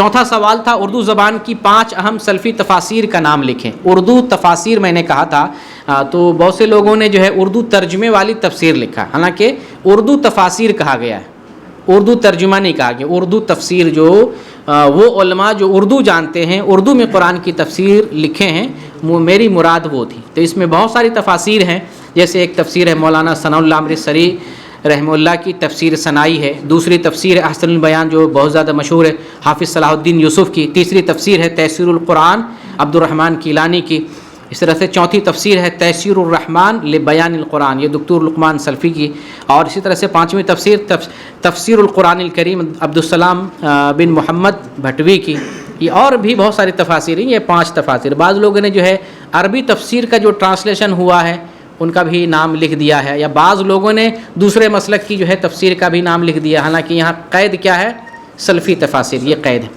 چوتھا سوال تھا اردو زبان کی 5 اہم سلفی تفاسیر کا نام لکھیں. اردو تفاسیر میں نے کہا تھا تو بہت سے لوگوں نے جو ہے اردو ترجمے والی تفسیر لکھا، حالانکہ اردو تفاسیر کہا گیا ہے، اردو ترجمہ نہیں کہا گیا. اردو تفسیر جو وہ علماء جو اردو جانتے ہیں، اردو میں قرآن کی تفسیر لکھے ہیں، میری مراد وہ تھی. تو اس میں بہت ساری تفاسیر ہیں، جیسے ایک تفسیر ہے مولانا ثناء اللہ امرتسری رحمہ اللہ کی تفسیر ثنائی ہے، دوسری تفسیر ہے احسن البیان جو بہت زیادہ مشہور ہے حافظ صلاح الدین یوسف کی، تیسری تفسیر ہے تیسیر القرآن عبد الرحمن کیلانی کی، اس طرح سے چوتھی تفسیر ہے تیسیر الرحمن لبیان القرآن یہ دکتور لقمان سلفی کی، اور اسی طرح سے پانچویں تفسیر تفسیر القرآن الکریم عبدالسلام بن محمد بھٹوی کی. یہ اور بھی بہت ساری تفاسیر ہیں، یہ 5 تفاسیر. بعض لوگوں نے جو ہے عربی تفسیر کا جو ٹرانسلیشن ہوا ہے ان کا بھی نام لکھ دیا ہے، یا بعض لوگوں نے دوسرے مسلک کی جو ہے تفسیر کا بھی نام لکھ دیا، حالانکہ یہاں قید کیا ہے؟ سلفی تفاسیر، یہ قید ہے.